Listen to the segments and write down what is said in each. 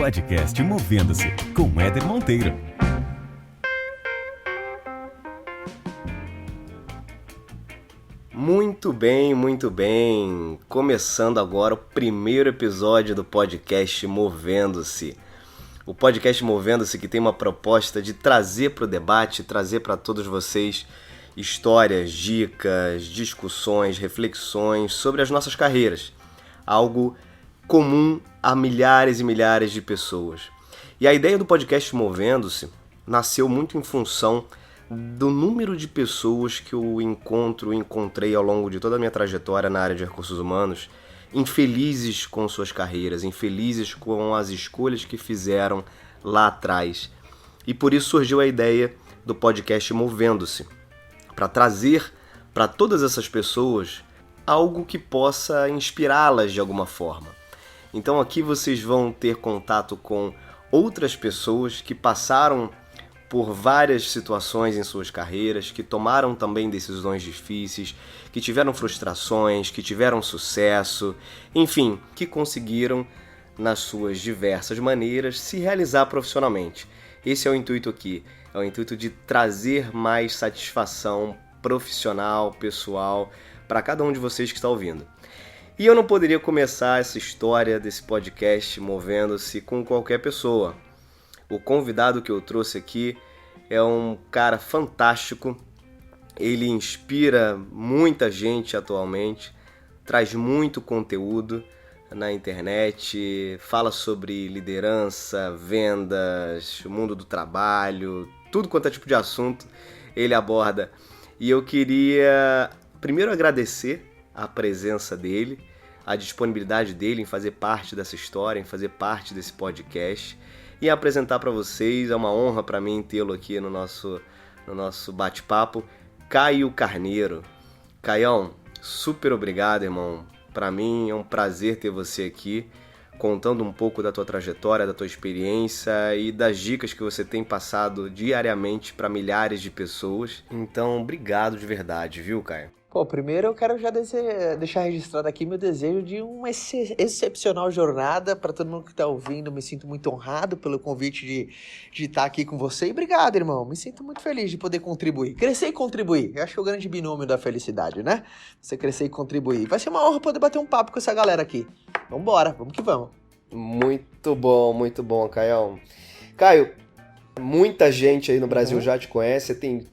podcast Movendo-se, com Éder Monteiro. Muito bem, muito bem. Começando agora o primeiro episódio do podcast Movendo-se. O podcast Movendo-se que tem uma proposta de trazer para o debate, trazer para todos vocês histórias, dicas, discussões, reflexões sobre as nossas carreiras. Algo comum a milhares e milhares de pessoas. E a ideia do podcast Movendo-se nasceu muito em função do número de pessoas que eu encontrei ao longo de toda a minha trajetória na área de recursos humanos, infelizes com suas carreiras, infelizes com as escolhas que fizeram lá atrás. E por isso surgiu a ideia do podcast Movendo-se, para trazer para todas essas pessoas algo que possa inspirá-las de alguma forma. Então aqui vocês vão ter contato com outras pessoas que passaram por várias situações em suas carreiras, que tomaram também decisões difíceis, que tiveram frustrações, que tiveram sucesso, enfim, que conseguiram, nas suas diversas maneiras, se realizar profissionalmente. Esse é o intuito aqui, é o intuito de trazer mais satisfação profissional, pessoal, para cada um de vocês que está ouvindo. E eu não poderia começar essa história desse podcast Movendo-se com qualquer pessoa. O convidado que eu trouxe aqui é um cara fantástico, ele inspira muita gente atualmente, traz muito conteúdo na internet, fala sobre liderança, vendas, mundo do trabalho, tudo quanto é tipo de assunto ele aborda. E eu queria primeiro agradecer a presença dele, a disponibilidade dele em fazer parte dessa história, em fazer parte desse podcast e apresentar para vocês. É uma honra para mim tê-lo aqui no nosso bate-papo, Caio Carneiro. Caião, super obrigado, irmão. Para mim é um prazer ter você aqui, contando um pouco da tua trajetória, da tua experiência e das dicas que você tem passado diariamente para milhares de pessoas. Então, obrigado de verdade, viu, Caio? Pô, primeiro eu quero já deixar registrado aqui meu desejo de uma excepcional jornada para todo mundo que está ouvindo. Me sinto muito honrado pelo convite de estar aqui com você. E obrigado, irmão. Me sinto muito feliz de poder contribuir. Crescer e contribuir. Eu acho que é o grande binômio da felicidade, né? Você crescer e contribuir. Vai ser uma honra poder bater um papo com essa galera aqui. Vambora, vamos que vamos. Muito bom, Caião. Caio, muita gente aí no Brasil já te conhece. Você tem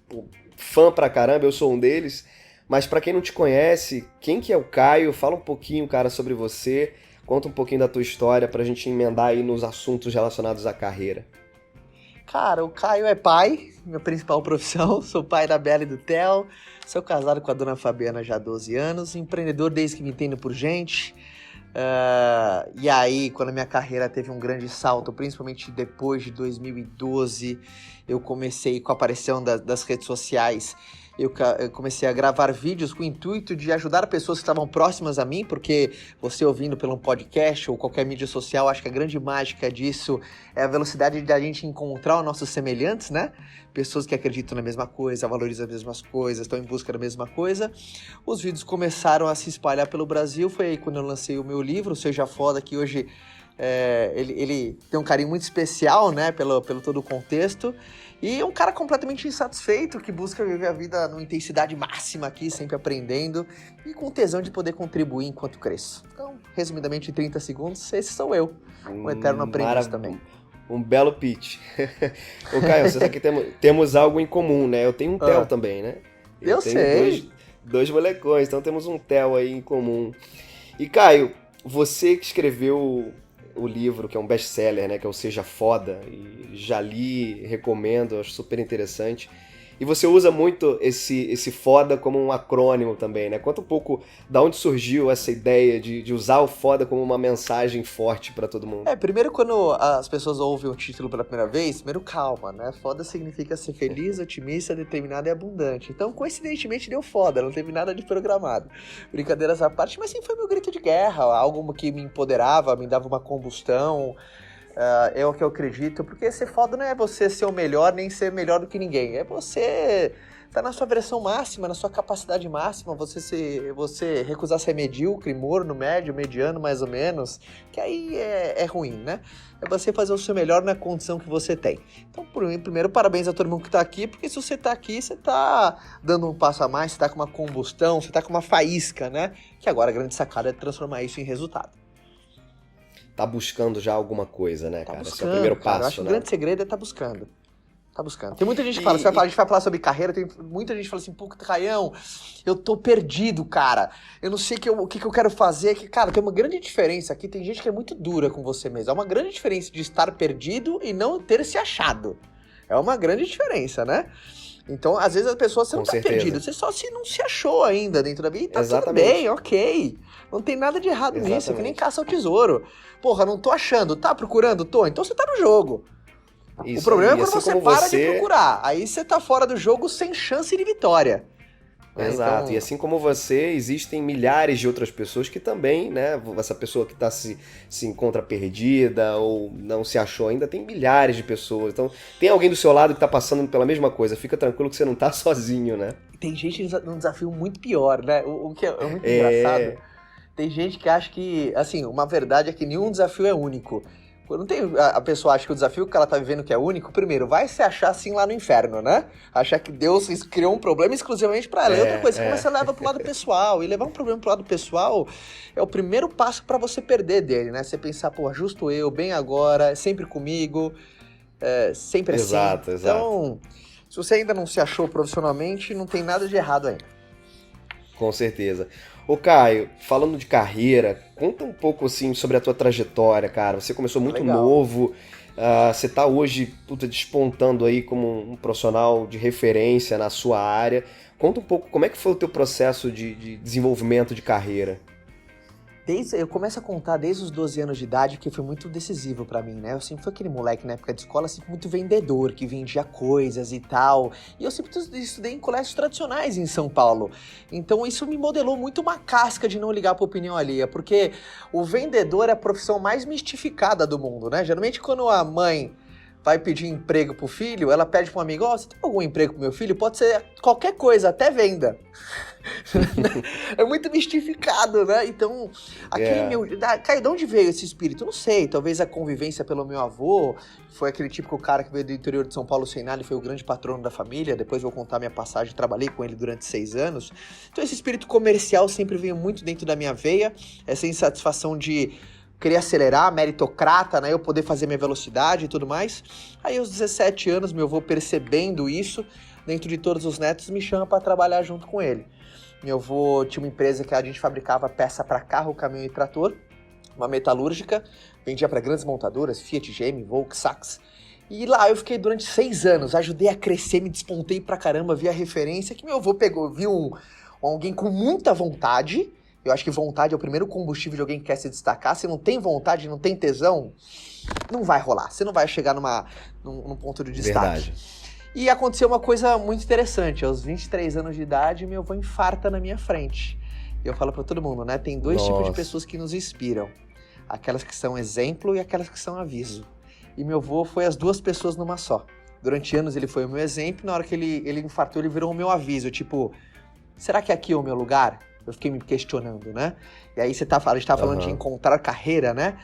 fã pra caramba, eu sou um deles. Mas para quem não te conhece, quem que é o Caio? Fala um pouquinho, cara, sobre você. Conta um pouquinho da tua história pra gente emendar aí nos assuntos relacionados à carreira. Cara, o Caio é pai, minha principal profissão. Sou pai da Bela e do Theo. Sou casado com a dona Fabiana já há 12 anos. Empreendedor desde que me entendo por gente. E aí, quando a minha carreira teve um grande salto, principalmente depois de 2012, eu comecei com a aparição das redes sociais. Eu comecei a gravar vídeos com o intuito de ajudar pessoas que estavam próximas a mim, porque você ouvindo pelo podcast ou qualquer mídia social, acho que a grande mágica disso é a velocidade de a gente encontrar os nossos semelhantes, né? Pessoas que acreditam na mesma coisa, valorizam as mesmas coisas, estão em busca da mesma coisa. Os vídeos começaram a se espalhar pelo Brasil, foi aí quando eu lancei o meu livro, Seja Foda, que hoje ele tem um carinho muito especial, né, pelo todo o contexto. E é um cara completamente insatisfeito, que busca viver a vida numa intensidade máxima aqui, sempre aprendendo, e com tesão de poder contribuir enquanto cresço. Então, resumidamente, em 30 segundos, esse sou eu, um eterno aprendiz também. Um belo pitch. Ô, Caio, vocês aqui temos algo em comum, né? Eu tenho um Theo também, né? Eu sei. Dois molecões, então temos um Theo aí em comum. E, Caio, você que escreveu o livro, que é um best-seller, né, que é o Seja Foda, e já li, recomendo, acho super interessante. E você usa muito esse foda como um acrônimo também, né? Conta um pouco da onde surgiu essa ideia de usar o foda como uma mensagem forte pra todo mundo. Primeiro quando as pessoas ouvem o título pela primeira vez, primeiro calma, né? Foda significa ser feliz, otimista, determinado e abundante. Então, coincidentemente, deu foda, não teve nada de programado. Brincadeiras à parte, mas sim foi meu grito de guerra, algo que me empoderava, me dava uma combustão. É o que eu acredito, porque ser foda não é você ser o melhor, nem ser melhor do que ninguém. É você tá na sua versão máxima, na sua capacidade máxima, você recusar ser medíocre, morno, médio, mediano, mais ou menos, que aí é ruim, né? É você fazer o seu melhor na condição que você tem. Então, primeiro, parabéns a todo mundo que tá aqui, porque se você tá aqui, você tá dando um passo a mais, você tá com uma combustão, você tá com uma faísca, né? Que agora a grande sacada é transformar isso em resultado. Tá buscando já alguma coisa, né, Tá cara? buscando, Esse é o primeiro cara. passo, Eu acho que né? o grande segredo é tá buscando. Tá buscando. Tem muita gente que fala, a gente vai falar sobre carreira, tem muita gente que fala assim, pô, Caião, eu tô perdido, cara. Eu não sei o que eu quero fazer. Cara, tem uma grande diferença aqui, tem gente que é muito dura com você mesmo. É uma grande diferença de estar perdido e não ter se achado. É uma grande diferença, né? Então, às vezes, as pessoas, você não tá perdido, você só não se achou ainda dentro da vida e tá tudo bem, ok. Não tem nada de errado nisso, que nem caça ao tesouro. Porra, não tô achando, tá procurando? Tô, então você tá no jogo. Isso, o problema é quando assim você para de procurar. Aí você tá fora do jogo sem chance de vitória. Exato, então... e assim como você, existem milhares de outras pessoas que também, né, essa pessoa que se encontra perdida ou não se achou ainda, tem milhares de pessoas. Então, tem alguém do seu lado que tá passando pela mesma coisa, fica tranquilo que você não tá sozinho, né? Tem gente num desafio muito pior, né? O que é muito engraçado. Tem gente que acha que, assim, uma verdade é que nenhum desafio é único. Quando a pessoa acha que o desafio que ela tá vivendo que é único, primeiro, vai se achar assim lá no inferno, né? Achar que Deus criou um problema exclusivamente pra ela. E outra coisa, como você leva pro lado pessoal. E levar um problema pro lado pessoal é o primeiro passo pra você perder dele, né? Você pensar, pô, justo eu, bem agora, sempre comigo, sempre assim. Exato. Então, se você ainda não se achou profissionalmente, não tem nada de errado ainda. Com certeza. Ô Caio, falando de carreira, conta um pouco assim sobre a tua trajetória, cara. Você começou muito novo, você tá hoje despontando aí como um profissional de referência na sua área. Conta um pouco como é que foi o teu processo de desenvolvimento de carreira. Eu começo a contar desde os 12 anos de idade, porque foi muito decisivo pra mim, né? Eu sempre fui aquele moleque na época de escola, sempre muito vendedor, que vendia coisas e tal. E eu sempre estudei em colégios tradicionais em São Paulo. Então isso me modelou muito uma casca de não ligar pra opinião alheia, porque o vendedor é a profissão mais mistificada do mundo, né? Geralmente quando a mãe vai pedir emprego pro filho, ela pede pra um amigo, você tem algum emprego pro meu filho? Pode ser qualquer coisa, até venda. É muito mistificado, né? Então, Caio, de onde veio esse espírito? Não sei, talvez a convivência pelo meu avô, foi aquele típico cara que veio do interior de São Paulo sem nada e foi o grande patrono da família, depois vou contar minha passagem, trabalhei com ele durante 6 anos. Então esse espírito comercial sempre veio muito dentro da minha veia, essa insatisfação de querer acelerar, meritocrata, né? Eu poder fazer minha velocidade e tudo mais. Aí aos 17 anos, meu avô percebendo isso, dentro de todos os netos, me chama para trabalhar junto com ele. Meu avô tinha uma empresa que a gente fabricava peça para carro, caminhão e trator, uma metalúrgica, vendia para grandes montadoras, Fiat, GM, Volkswagen. E lá eu fiquei durante 6 anos, ajudei a crescer, me despontei pra caramba, vi a referência que meu avô pegou, viu alguém com muita vontade. Eu acho que vontade é o primeiro combustível de alguém que quer se destacar. Se não tem vontade, não tem tesão, não vai rolar. Você não vai chegar num ponto de destaque. Verdade. E aconteceu uma coisa muito interessante. Aos 23 anos de idade, meu avô infarta na minha frente. E eu falo pra todo mundo, né? Tem 2 tipos de pessoas que nos inspiram. Aquelas que são exemplo e aquelas que são aviso. E meu avô foi as 2 pessoas numa só. Durante anos ele foi o meu exemplo. Na hora que ele infartou, ele virou o meu aviso. Tipo, será que aqui é o meu lugar? Eu fiquei me questionando, né? E aí a gente tava falando de encontrar carreira, né?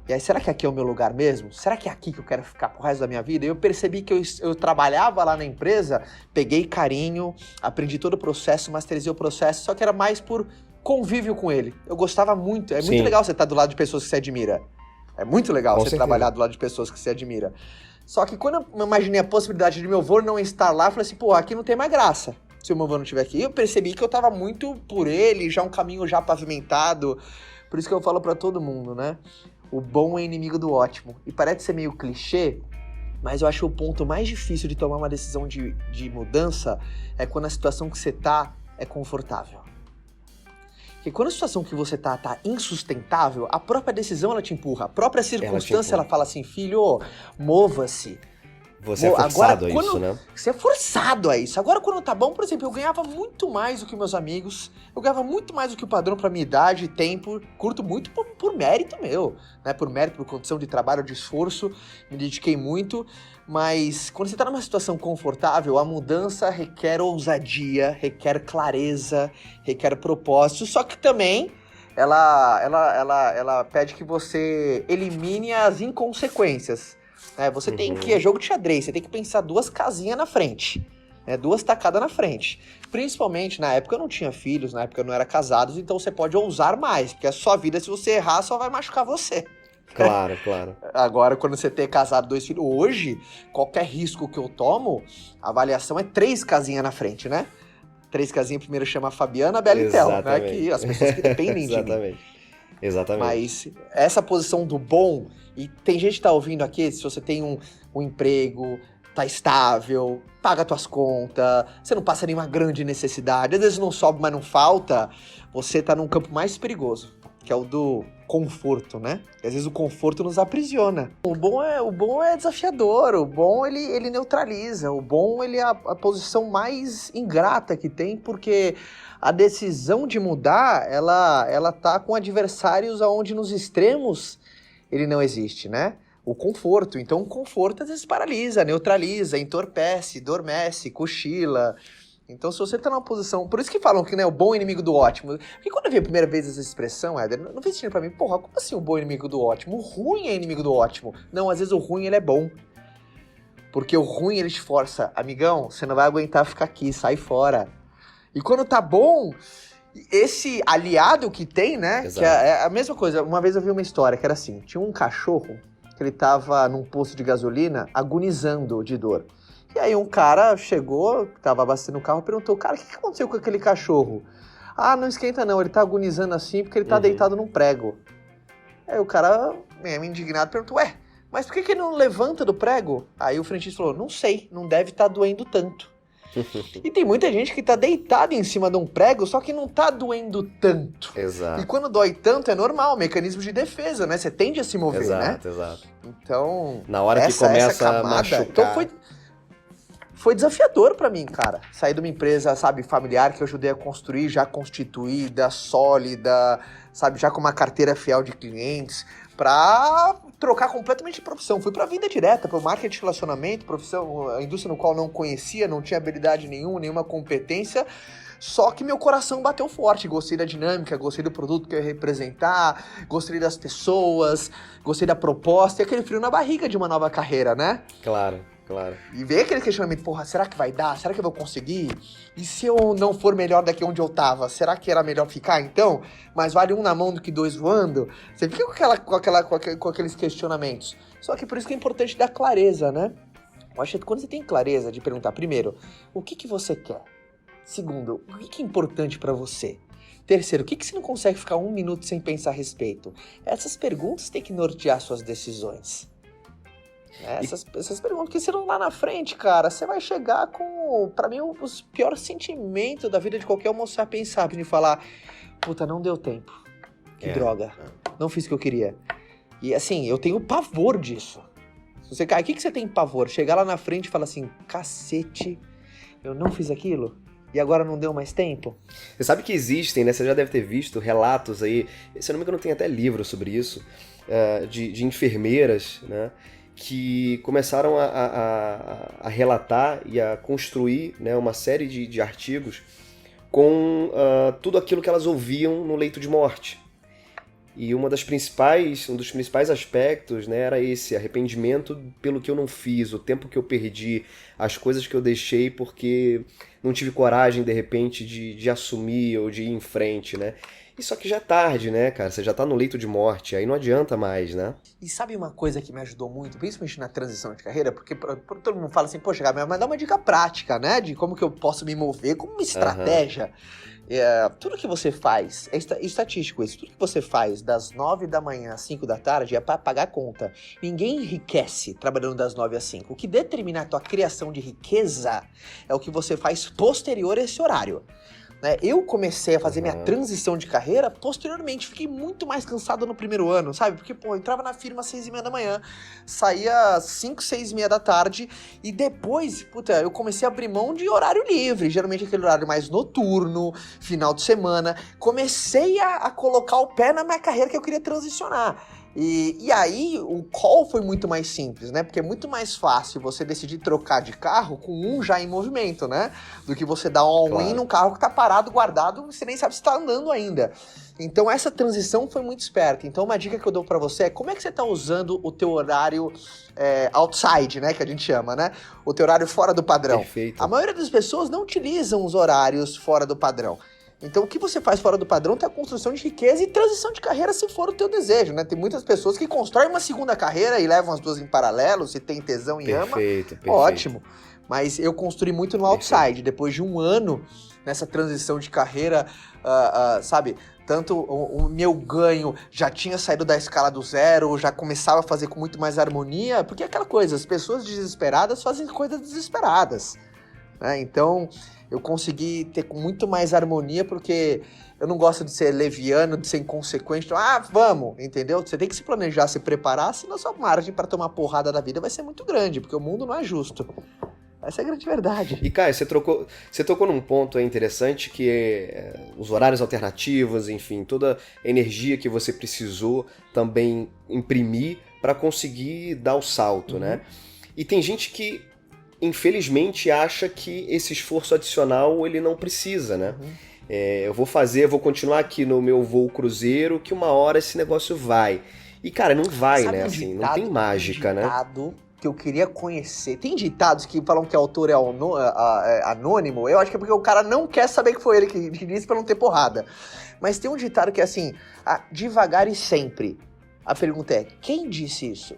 E aí, será que aqui é o meu lugar mesmo? Será que é aqui que eu quero ficar pro resto da minha vida? E eu percebi que eu trabalhava lá na empresa, peguei carinho, aprendi todo o processo, masterizei o processo, só que era mais por convívio com ele. Eu gostava muito, muito legal você estar do lado de pessoas que você admira. É muito legal você trabalhar do lado de pessoas que você admira. Só que quando eu imaginei a possibilidade de meu avô não estar lá, eu falei assim, pô, aqui não tem mais graça. Se o meu avô não estiver aqui, eu percebi que eu tava muito por ele, já um caminho já pavimentado. Por isso que eu falo pra todo mundo, né? O bom é inimigo do ótimo. E parece ser meio clichê, mas eu acho o ponto mais difícil de tomar uma decisão de mudança é quando a situação que você tá é confortável. Porque quando a situação que você tá insustentável, a própria decisão ela te empurra. A própria circunstância ela fala assim, filho, mova-se. Você é forçado a isso, né? Você é forçado a isso. Agora, quando tá bom, por exemplo, eu ganhava muito mais do que meus amigos, eu ganhava muito mais do que o padrão pra minha idade, tempo, curto muito por mérito meu, né? Por mérito, por condição de trabalho, de esforço, me dediquei muito, mas quando você tá numa situação confortável, a mudança requer ousadia, requer clareza, requer propósito, só que também ela pede que você elimine as inconsequências. Você tem que, é jogo de xadrez, você tem que pensar 2 casinhas na frente, 2 tacadas na frente. Principalmente na época eu não tinha filhos, na época eu não era casado, então você pode ousar mais, porque a sua vida, se você errar, só vai machucar você. Claro, claro. Agora, quando você tem casado 2 filhos, hoje, qualquer risco que eu tomo, a avaliação é 3 casinhas na frente, né? 3 casinhas, primeiro chama a Fabiana, a Bela e Tel, né? Que as pessoas que dependem de mim. Exatamente. Mas essa posição do bom, e tem gente que tá ouvindo aqui, se você tem um emprego, tá estável, paga tuas contas, você não passa nenhuma grande necessidade, às vezes não sobe, mas não falta, você tá num campo mais perigoso, que é o do conforto, né? E às vezes o conforto nos aprisiona. O bom é desafiador, o bom ele neutraliza, o bom ele é a posição mais ingrata que tem, porque a decisão de mudar, ela tá com adversários aonde nos extremos ele não existe, né? O conforto. Então o conforto às vezes paralisa, neutraliza, entorpece, adormece, cochila. Então se você tá numa posição... Por isso que falam que, né, o bom inimigo do ótimo. Porque quando eu vi a primeira vez essa expressão, Éder, não fez sentido pra mim. Porra, como assim o bom inimigo do ótimo? O ruim é inimigo do ótimo. Não, às vezes o ruim ele é bom. Porque o ruim ele te força. Amigão, você não vai aguentar ficar aqui, sai fora. E quando tá bom, esse aliado que tem, né? Exato. Que é a mesma coisa. Uma vez eu vi uma história que era assim: tinha um cachorro que ele tava num posto de gasolina agonizando de dor. E aí um cara chegou, tava abastecendo o carro, perguntou: cara, o que aconteceu com aquele cachorro? Ah, não esquenta não, ele tá agonizando assim porque ele tá deitado num prego. Aí o cara, meio indignado, perguntou: ué, mas por que ele não levanta do prego? Aí o frentista falou: não sei, não deve estar doendo tanto. E tem muita gente que tá deitada em cima de um prego, só que não tá doendo tanto. Exato. E quando dói tanto é normal, mecanismo de defesa, né? Você tende a se mover, né? Exato. Então, na hora que começa a machucar... Então foi desafiador pra mim, cara. Sair de uma empresa, sabe, familiar que eu ajudei a construir, já constituída, sólida, sabe, já com uma carteira fiel de clientes, pra trocar completamente de profissão. Fui pra vida direta, pro marketing de relacionamento, profissão, a indústria no qual não conhecia, não tinha habilidade nenhuma competência, só que meu coração bateu forte. Gostei da dinâmica, gostei do produto que eu ia representar, gostei das pessoas, gostei da proposta e aquele frio na barriga de uma nova carreira, né? Claro. E ver aquele questionamento: porra, será que vai dar? Será que eu vou conseguir? E se eu não for melhor daqui onde eu tava, será que era melhor ficar então? Mas vale 1 na mão do que 2 voando? Você fica com aqueles questionamentos. Só que por isso que é importante dar clareza, né? Eu acho que quando você tem clareza de perguntar, primeiro, o que você quer? Segundo, o que é importante pra você? Terceiro, o que você não consegue ficar 1 minuto sem pensar a respeito? Essas perguntas têm que nortear suas decisões. Essas perguntas, porque se não lá na frente, cara, você vai chegar com, pra mim, os piores sentimentos da vida de qualquer homo sapiens sabe, de falar: puta, não deu tempo, que droga, não fiz o que eu queria. E assim, eu tenho pavor disso. Se você cai, o que você tem pavor? Chegar lá na frente e falar assim: cacete, eu não fiz aquilo? E agora não deu mais tempo? Você sabe que existem, né? Você já deve ter visto relatos aí, se eu não me engano tem até livro sobre isso, de enfermeiras, né? Que começaram a relatar e a construir, né, uma série de artigos com tudo aquilo que elas ouviam no leito de morte. E um dos principais aspectos, né, era esse arrependimento pelo que eu não fiz, o tempo que eu perdi, as coisas que eu deixei porque não tive coragem, de repente, de assumir ou de ir em frente, né? E só que já é tarde, né, cara? Você já tá no leito de morte, aí não adianta mais, né? E sabe uma coisa que me ajudou muito, principalmente na transição de carreira? Porque todo mundo fala assim: poxa, Gabriel, mas dá uma dica prática, né? De como que eu posso me mover, como uma estratégia. Tudo que você faz, é estatístico isso, tudo que você faz das 9 da manhã às 5 da tarde é para pagar a conta. Ninguém enriquece trabalhando das 9 às 5. O que determina a tua criação de riqueza é o que você faz posterior a esse horário. né? Eu comecei a fazer minha Uhum. transição de carreira posteriormente, fiquei muito mais cansado no primeiro ano, sabe? Porque, pô, eu entrava na firma às 6h30 da manhã, saía às 5, 6h30 da tarde, e depois, puta, eu comecei a abrir mão de horário livre, geralmente aquele horário mais noturno, final de semana. Comecei a colocar o pé na minha carreira que eu queria transicionar. E aí o call foi muito mais simples, né? Porque é muito mais fácil você decidir trocar de carro com um já em movimento, né? Do que você dar um all-in num carro que tá parado, guardado, você nem sabe se tá andando ainda. Então essa transição foi muito esperta. Então uma dica que eu dou pra você é como é que você tá usando o teu horário outside, né? Que a gente chama, né? O teu horário fora do padrão. Perfeito. A maioria das pessoas não utilizam os horários fora do padrão. Então, o que você faz fora do padrão é a construção de riqueza e transição de carreira, se for o teu desejo, né? Tem muitas pessoas que constroem uma segunda carreira e levam as duas em paralelo, se tem tesão e ama, Perfeito. ótimo. Mas eu construí muito no outside. Depois de um ano nessa transição de carreira, sabe? Tanto o meu ganho já tinha saído da escala do zero, já começava a fazer com muito mais harmonia, porque é aquela coisa, as pessoas desesperadas fazem coisas desesperadas, né? Então eu consegui ter com muito mais harmonia, porque eu não gosto de ser leviano, de ser inconsequente. Então, vamos, entendeu? Você tem que se planejar, se preparar, senão a sua margem para tomar porrada da vida vai ser muito grande, porque o mundo não é justo. Essa é a grande verdade. E, Caio, você tocou num ponto aí interessante, que é os horários alternativos, enfim, toda a energia que você precisou também imprimir para conseguir dar o salto, né? E tem gente que, infelizmente, acha que esse esforço adicional ele não precisa, né? Eu vou continuar aqui no meu voo cruzeiro, que uma hora esse negócio vai. E, cara, não vai, Sabe né? um Assim, não ditado- tem mágica, um né? ditado que eu queria conhecer. Tem ditados que falam que o autor é anônimo. Eu acho que é porque o cara não quer saber que foi ele que disse pra não ter porrada. Mas tem um ditado que é assim, devagar e sempre. A pergunta é, quem disse isso?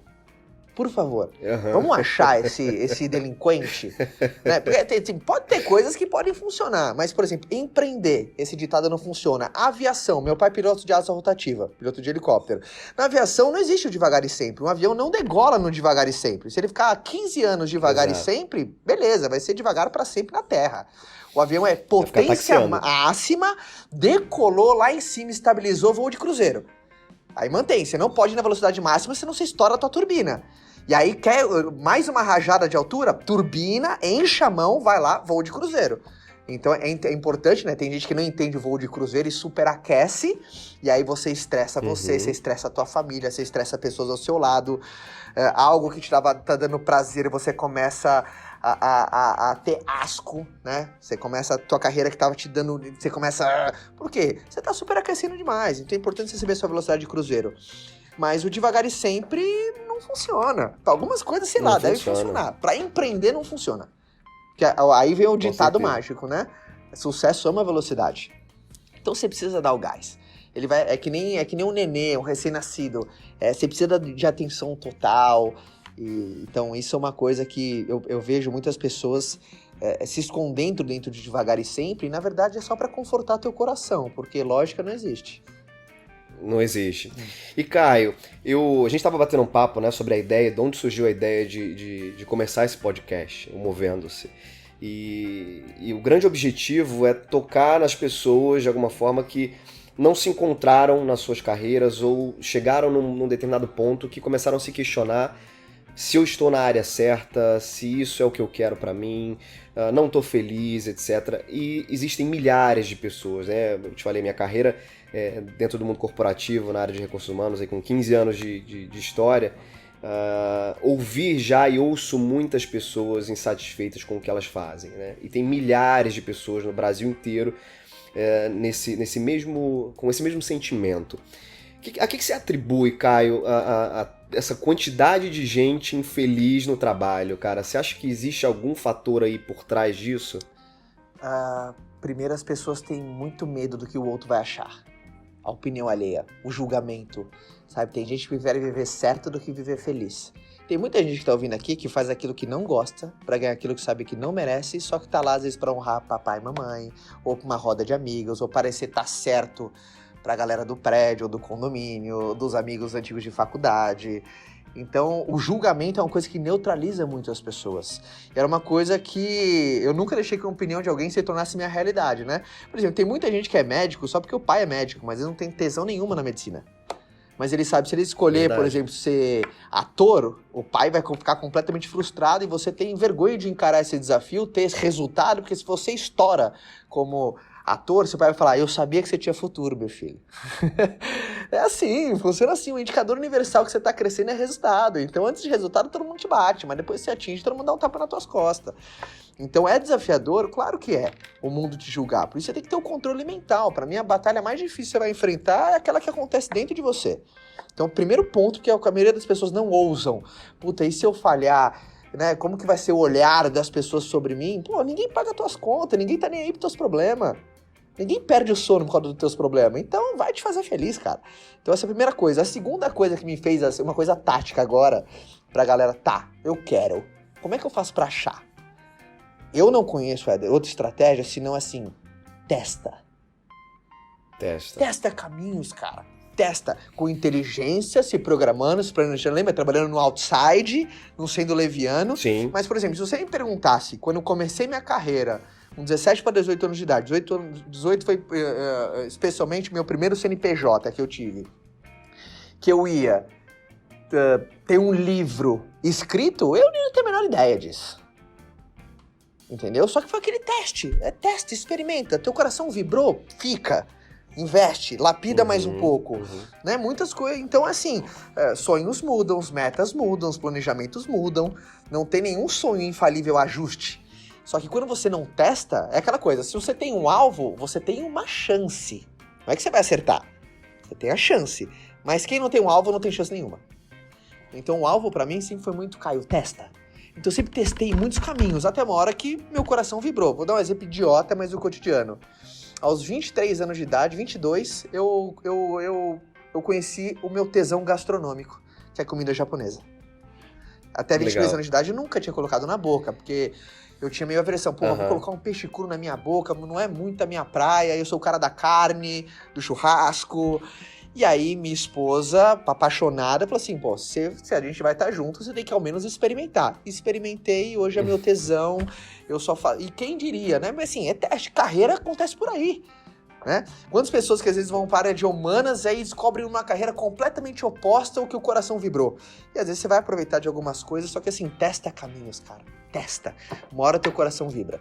Por favor, vamos achar esse delinquente, né? Porque pode ter coisas que podem funcionar, mas, por exemplo, empreender, esse ditado não funciona. Aviação, meu pai é piloto de asa rotativa, piloto de helicóptero. Na aviação não existe o devagar e sempre, um avião não degola no devagar e sempre. Se ele ficar 15 anos devagar e sempre, beleza, vai ser devagar para sempre na terra. O avião é potência máxima, decolou lá em cima, estabilizou voo de cruzeiro. Aí mantém, você não pode ir na velocidade máxima, senão você estoura a tua turbina. E aí quer mais uma rajada de altura, turbina, enche a mão, vai lá, voo de cruzeiro. Então é importante, né? Tem gente que não entende o voo de cruzeiro e superaquece, e aí você estressa você estressa a tua família, você estressa pessoas ao seu lado, algo que tá dando prazer e você começa a ter asco, né? Você começa a tua carreira que tava te dando, você começa... Por quê? Você tá superaquecendo demais, então é importante você saber a sua velocidade de cruzeiro. Mas o devagar e sempre não funciona. Pra algumas coisas, sei lá, deve funcionar. Pra empreender não funciona. Porque aí vem o ditado mágico, né? Sucesso ama velocidade. Então você precisa dar o gás. Ele vai, é que nem um nenê, um recém-nascido. Você precisa de atenção total. Então isso é uma coisa que eu vejo muitas pessoas se escondendo dentro de devagar e sempre. E na verdade é só pra confortar teu coração, porque lógica não existe. Não existe. E, Caio, a gente estava batendo um papo, né, sobre a ideia, de onde surgiu a ideia de começar esse podcast, o Movendo-se. E o grande objetivo é tocar nas pessoas de alguma forma que não se encontraram nas suas carreiras ou chegaram num determinado ponto que começaram a se questionar se eu estou na área certa, se isso é o que eu quero para mim, não estou feliz, etc. E existem milhares de pessoas, né? Eu te falei, minha carreira dentro do mundo corporativo, na área de recursos humanos, aí, com 15 anos de história, ouvir já e ouço muitas pessoas insatisfeitas com o que elas fazem, né? E tem milhares de pessoas no Brasil inteiro com esse mesmo sentimento. A que se atribui, Caio, a essa quantidade de gente infeliz no trabalho, cara? Você acha que existe algum fator aí por trás disso? Primeiro, as pessoas têm muito medo do que o outro vai achar. A opinião alheia, o julgamento, sabe? Tem gente que prefere viver certo do que viver feliz. Tem muita gente que tá ouvindo aqui que faz aquilo que não gosta pra ganhar aquilo que sabe que não merece, só que tá lá às vezes pra honrar papai e mamãe, ou pra uma roda de amigos, ou parecer tá certo pra galera do prédio, ou do condomínio, dos amigos antigos de faculdade. Então, o julgamento é uma coisa que neutraliza muito as pessoas. Era uma coisa que eu nunca deixei que a opinião de alguém se tornasse minha realidade, né? Por exemplo, tem muita gente que é médico só porque o pai é médico, mas ele não tem tesão nenhuma na medicina. Mas ele sabe, se ele escolher, Verdade. por exemplo, ser ator, o pai vai ficar completamente frustrado e você tem vergonha de encarar esse desafio, ter esse resultado, porque se você estoura como ator, seu pai vai falar, eu sabia que você tinha futuro, meu filho. É assim, funciona assim, o indicador universal que você tá crescendo é resultado. Então, antes de resultado, todo mundo te bate, mas depois você atinge, todo mundo dá um tapa nas tuas costas. Então, é desafiador? Claro que é, o mundo te julgar. Por isso, você tem que ter o controle mental. Pra mim, a batalha mais difícil que você vai enfrentar é aquela que acontece dentro de você. Então, o primeiro ponto que é o que a maioria das pessoas não ousam. Puta, e se eu falhar, né? Como que vai ser o olhar das pessoas sobre mim? Pô, ninguém paga tuas contas, ninguém tá nem aí pros teus problemas. Ninguém perde o sono por causa dos teus problemas. Então, vai te fazer feliz, cara. Então, essa é a primeira coisa. A segunda coisa que me fez, assim, uma coisa tática agora, pra galera, eu quero. Como é que eu faço pra achar? Eu não conheço, Éder, outra estratégia, senão assim, testa. Testa caminhos, cara. Testa com inteligência, se programando, se planejando. Lembra? Trabalhando no outside, não sendo leviano. Sim. Mas, por exemplo, se você me perguntasse, quando eu comecei minha carreira, com 17 para 18 anos de idade, 18 foi especialmente meu primeiro CNPJ que eu tive, que eu ia ter um livro escrito, eu nem tenho a menor ideia disso. Entendeu? Só que foi aquele teste. É teste, experimenta. Teu coração vibrou, fica. Investe, lapida mais um pouco. Né? Muitas coisas. Então, assim, sonhos mudam, as metas mudam, os planejamentos mudam. Não tem nenhum sonho infalível ajuste. Só que quando você não testa, é aquela coisa. Se você tem um alvo, você tem uma chance. Não é que você vai acertar. Você tem a chance. Mas quem não tem um alvo, não tem chance nenhuma. Então, o alvo pra mim sempre foi muito, Caio, testa. Então eu sempre testei muitos caminhos, até uma hora que meu coração vibrou. Vou dar um exemplo idiota, mas do cotidiano. Aos 23 anos de idade, 22, eu conheci o meu tesão gastronômico, que é comida japonesa. Até 22 Legal. anos de idade eu nunca tinha colocado na boca, porque eu tinha meio aversão. Pô, vou colocar um peixe cru na minha boca, não é muito a minha praia, eu sou o cara da carne, do churrasco. E aí, minha esposa, apaixonada, falou assim, pô, se a gente vai estar junto, você tem que ao menos experimentar. Experimentei, hoje é meu tesão, eu só faço... E quem diria, né? Mas assim, é teste, carreira acontece por aí, né? Quantas pessoas que às vezes vão para a área de humanas e aí descobrem uma carreira completamente oposta ao que o coração vibrou. E às vezes você vai aproveitar de algumas coisas, só que assim, testa caminhos, cara. Testa. Uma hora teu coração vibra.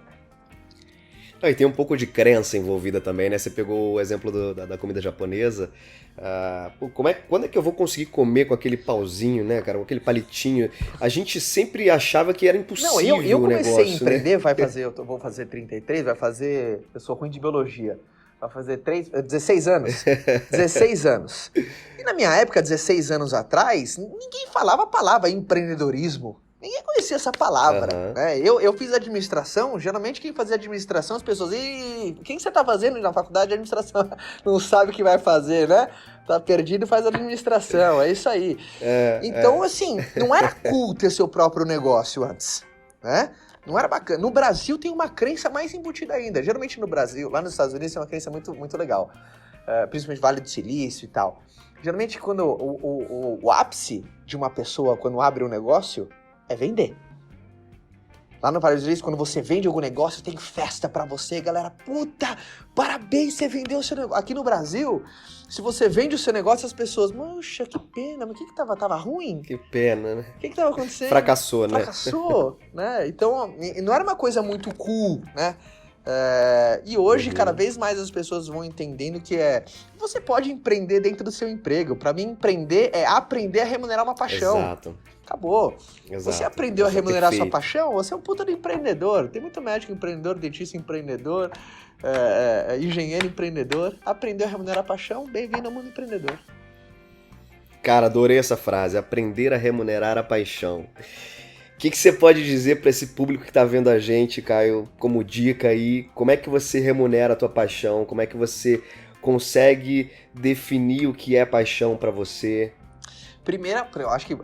E tem um pouco de crença envolvida também, né? Você pegou o exemplo da comida japonesa. Quando é que eu vou conseguir comer com aquele pauzinho, né, cara? Com aquele palitinho. A gente sempre achava que era impossível. Não, eu comecei negócio, a empreender, né? vou fazer 33, eu sou ruim de biologia. Vai fazer 16 anos. 16 anos. E na minha época, 16 anos atrás, ninguém falava a palavra empreendedorismo. Ninguém conhecia essa palavra, né? Eu fiz administração, geralmente quem fazia administração, as pessoas, o que você tá fazendo na faculdade de administração? Não sabe o que vai fazer, né? Tá perdido, faz administração, é isso aí. Então, assim, não era cool ter seu próprio negócio antes, né? Não era bacana. No Brasil tem uma crença mais embutida ainda. Geralmente no Brasil, lá nos Estados Unidos tem uma crença muito, muito legal. Principalmente Vale do Silício e tal. Geralmente quando o ápice de uma pessoa, quando abre um negócio, é vender. Lá no Vale do Silício, quando você vende algum negócio, tem festa pra você, galera, puta, parabéns, você vendeu o seu negócio. Aqui no Brasil, se você vende o seu negócio, as pessoas, poxa, que pena, mas o que tava ruim? Que pena, né? O que tava acontecendo? Fracassou, né? Fracassou, né? Então, não era uma coisa muito cool, né? E hoje, cada vez mais as pessoas vão entendendo que você pode empreender dentro do seu emprego. Pra mim, empreender é aprender a remunerar uma paixão. Exato. Acabou. Exato. Você aprendeu a remunerar sua Perfeito. paixão, você é um puta de empreendedor. Tem muito médico empreendedor, dentista empreendedor, engenheiro empreendedor. Aprendeu a remunerar a paixão, bem-vindo ao mundo empreendedor. Cara, adorei essa frase. Aprender a remunerar a paixão. O que você pode dizer para esse público que tá vendo a gente, Caio, como dica aí? Como é que você remunera a tua paixão? Como é que você consegue definir o que é paixão para você? Eu acho que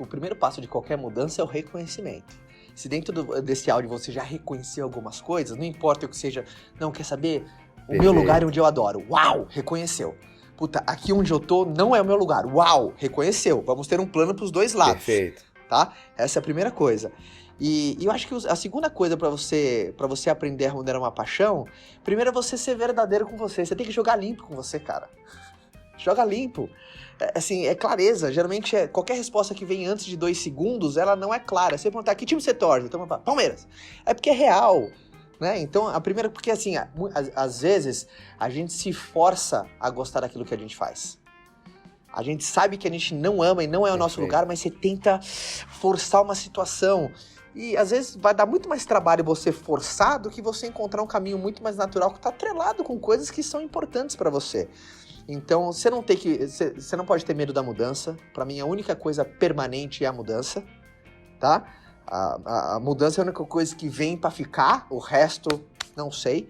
o primeiro passo de qualquer mudança é o reconhecimento. Se dentro desse áudio você já reconheceu algumas coisas, não importa o que seja, não, quer saber? O meu lugar é onde eu adoro. Uau! Reconheceu. puta, aqui onde eu tô não é o meu lugar. Uau, reconheceu. Vamos ter um plano pros dois lados. Perfeito. Tá? Essa é a primeira coisa. E eu acho que a segunda coisa pra você aprender a remunerar uma paixão, primeiro é você ser verdadeiro com você. Você tem que jogar limpo com você, cara. Joga limpo. Assim, é clareza. Geralmente, qualquer resposta que vem antes de 2 segundos, ela não é clara. Se você perguntar, que time você torce? Então, Palmeiras. É porque é real, né? Então, a primeira... Porque, assim, às vezes, a gente se força a gostar daquilo que a gente faz. A gente sabe que a gente não ama e não é o nosso lugar, mas você tenta forçar uma situação. E, às vezes, vai dar muito mais trabalho você forçar do que você encontrar um caminho muito mais natural que tá atrelado com coisas que são importantes pra você. Então, você não pode ter medo da mudança. Pra mim, a única coisa permanente é a mudança, tá? A mudança é a única coisa que vem pra ficar, o resto, não sei.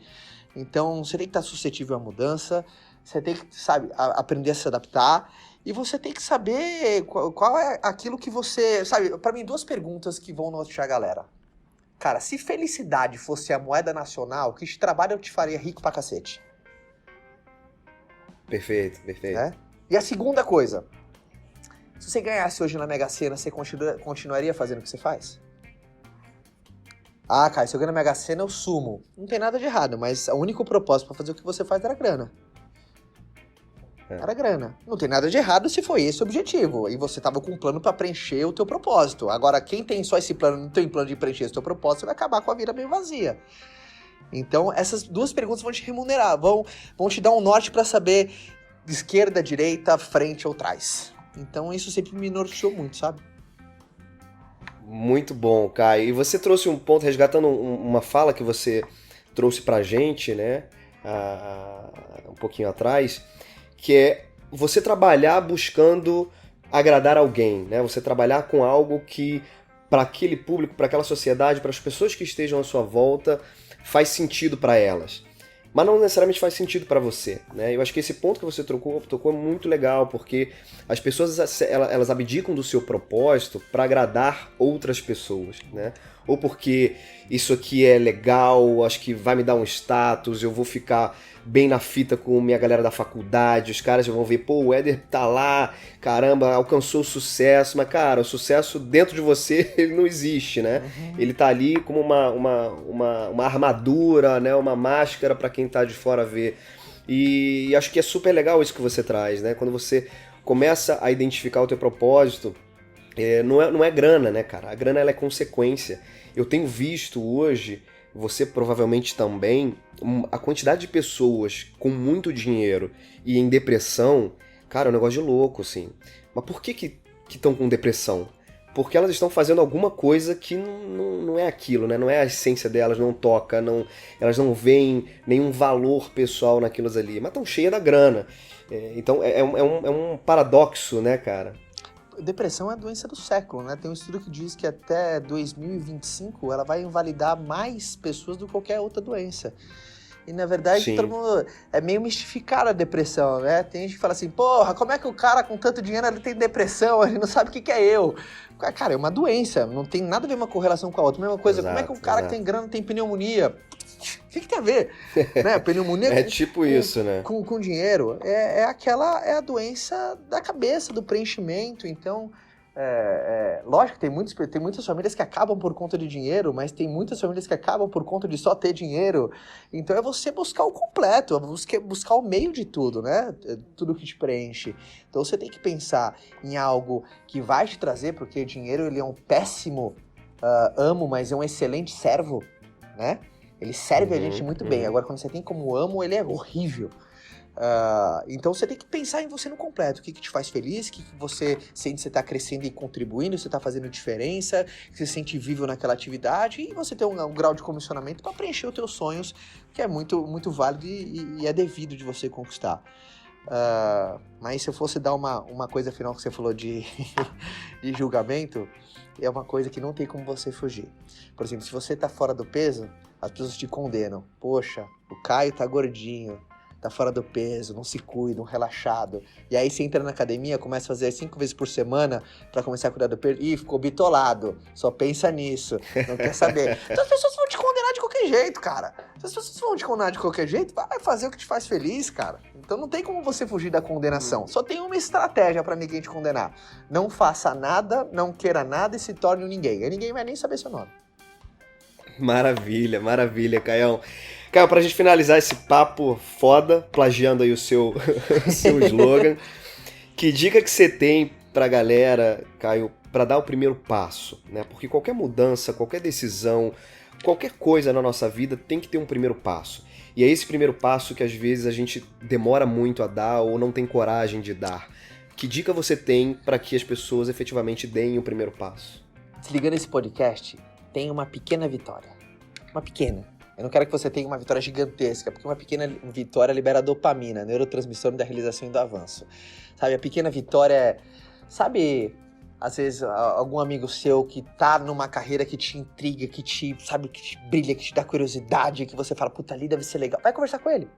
Então, você tem que estar suscetível à mudança, você tem que, sabe, aprender a se adaptar, e você tem que saber qual é aquilo que você... Sabe, pra mim, 2 perguntas que vão nortear a galera. Cara, se felicidade fosse a moeda nacional, que trabalho eu te faria rico pra cacete? Perfeito. Né? E a segunda coisa, se você ganhasse hoje na Mega Sena, você continuaria fazendo o que você faz? Ah, cara, se eu ganhar na Mega Sena, eu sumo. Não tem nada de errado, mas o único propósito pra fazer o que você faz era grana. Era grana. Não tem nada de errado se foi esse o objetivo. E você tava com um plano pra preencher o teu propósito. Agora, quem tem só esse plano, não tem plano de preencher esse teu propósito, você vai acabar com a vida meio vazia. Então, essas 2 perguntas vão te remunerar, vão te dar um norte pra saber esquerda, direita, frente ou trás. Então, isso sempre me norteou muito, sabe? Muito bom, Caio. E você trouxe um ponto, resgatando uma fala que você trouxe pra gente, né, um pouquinho atrás, que é você trabalhar buscando agradar alguém, né? Você trabalhar com algo que, para aquele público, para aquela sociedade, para as pessoas que estejam à sua volta, faz sentido para elas. Mas não necessariamente faz sentido para você, né? Eu acho que esse ponto que você tocou é muito legal, porque as pessoas elas abdicam do seu propósito para agradar outras pessoas, né? Ou porque isso aqui é legal, acho que vai me dar um status, eu vou ficar bem na fita com minha galera da faculdade, os caras já vão ver, pô, o Éder tá lá, caramba, alcançou o sucesso, mas, cara, o sucesso dentro de você, ele não existe, né? Ele tá ali como uma armadura, né? Uma máscara para quem tá de fora ver. E acho que é super legal isso que você traz, né? Quando você começa a identificar o teu propósito, não é grana, né, cara? A grana, ela é consequência. Eu tenho visto hoje, você provavelmente também, a quantidade de pessoas com muito dinheiro e em depressão, cara, é um negócio de louco, assim. Mas por que estão com depressão? Porque elas estão fazendo alguma coisa que não é aquilo, né? Não é a essência delas, não toca, elas não veem nenhum valor pessoal naquilo ali, mas estão cheias da grana. Então é um paradoxo, né, cara? Depressão é a doença do século, né? Tem um estudo que diz que até 2025 ela vai invalidar mais pessoas do que qualquer outra doença. E, na verdade, todo mundo é meio mistificado a depressão, né? Tem gente que fala assim, porra, como é que o cara com tanto dinheiro ele tem depressão? Ele não sabe o que é eu. Cara, é uma doença, não tem nada a ver uma correlação com a outra. Mesma coisa, como é que o cara que tem grana tem pneumonia? O que tem a ver? Né? Pneumonia é tipo isso, né? Com dinheiro. É a doença da cabeça, do preenchimento. Então, lógico que tem muitas famílias que acabam por conta de dinheiro, mas tem muitas famílias que acabam por conta de só ter dinheiro. Então é você buscar o completo, é buscar o meio de tudo, né? Tudo que te preenche. Então você tem que pensar em algo que vai te trazer, porque dinheiro ele é um péssimo amo, mas é um excelente servo, né? Ele serve a gente muito bem. Agora, quando você tem como amo, ele é horrível. Então você tem que pensar em você no completo. O que te faz feliz, o que você sente que você está crescendo e contribuindo, você está fazendo diferença, que você se sente vivo naquela atividade, e você tem um grau de comissionamento para preencher os teus sonhos, que é muito, muito válido e é devido de você conquistar. Mas se eu fosse dar uma coisa final que você falou de julgamento, é uma coisa que não tem como você fugir. Por exemplo, se você tá fora do peso, as pessoas te condenam. Poxa, o Caio tá gordinho, tá fora do peso, não se cuida, relaxado. E aí você entra na academia, começa a fazer 5 vezes por semana pra começar a cuidar do peso. Ih, ficou bitolado, só pensa nisso, não quer saber. Então as pessoas vão te condenar de qualquer jeito, cara. Se as pessoas vão te condenar de qualquer jeito, vai fazer o que te faz feliz, cara. Então não tem como você fugir da condenação. Só tem uma estratégia pra ninguém te condenar. Não faça nada, não queira nada e se torne um ninguém. Aí ninguém vai nem saber seu nome. Maravilha, maravilha, Caião. Caio, pra gente finalizar esse papo foda, plagiando aí o seu, seu slogan, que dica que você tem pra galera, Caio, pra dar o primeiro passo, né? Porque qualquer mudança, qualquer decisão, qualquer coisa na nossa vida tem que ter um primeiro passo. E é esse primeiro passo que às vezes a gente demora muito a dar ou não tem coragem de dar. Que dica você tem para que as pessoas efetivamente deem o primeiro passo? Desligando esse podcast, tem uma pequena vitória. Uma pequena. Eu não quero que você tenha uma vitória gigantesca, porque uma pequena vitória libera dopamina, neurotransmissor da realização e do avanço. Sabe, a pequena vitória é... Sabe... Às vezes, algum amigo seu que tá numa carreira que te intriga, que te, sabe, que te brilha, que te dá curiosidade, que você fala, puta, ali deve ser legal. Vai conversar com ele.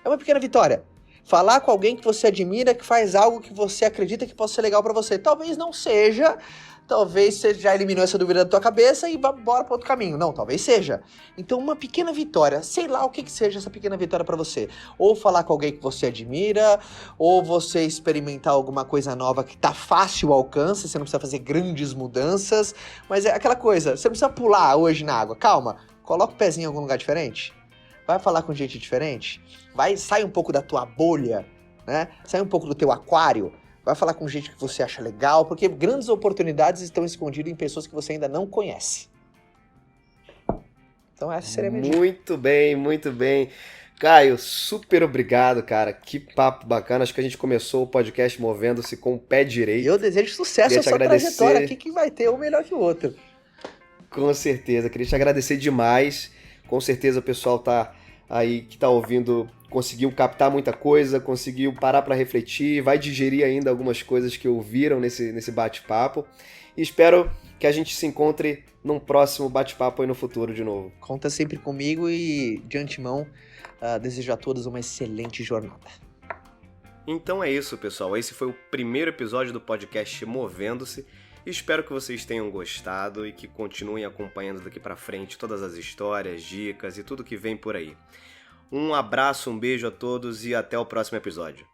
É uma pequena vitória. Falar com alguém que você admira, que faz algo que você acredita que possa ser legal pra você. Talvez não seja, talvez você já eliminou essa dúvida da tua cabeça e vá embora para outro caminho. Não, talvez seja. Então, uma pequena vitória, sei lá o que seja essa pequena vitória pra você. Ou falar com alguém que você admira, ou você experimentar alguma coisa nova que tá fácil ao alcance, você não precisa fazer grandes mudanças, mas é aquela coisa, você não precisa pular hoje na água. Calma, coloca o pezinho em algum lugar diferente. Vai falar com gente diferente, sai um pouco da tua bolha, né? Sai um pouco do teu aquário, vai falar com gente que você acha legal, porque grandes oportunidades estão escondidas em pessoas que você ainda não conhece. Então essa seria a minha dica. Muito bem, muito bem. Caio, super obrigado, cara. Que papo bacana. Acho que a gente começou o podcast movendo-se com o pé direito. E eu desejo sucesso Queria à te sua agradecer. trajetória aqui, que vai ter um melhor que o outro. Com certeza. Queria te agradecer demais. Com certeza o pessoal aí que tá ouvindo conseguiu captar muita coisa, conseguiu parar para refletir, vai digerir ainda algumas coisas que ouviram nesse bate-papo. E espero que a gente se encontre num próximo bate-papo aí no futuro de novo. Conta sempre comigo e, de antemão, desejo a todos uma excelente jornada. Então é isso, pessoal. Esse foi o primeiro episódio do podcast Movendo-se. Espero que vocês tenham gostado e que continuem acompanhando daqui pra frente todas as histórias, dicas e tudo que vem por aí. Um abraço, um beijo a todos e até o próximo episódio.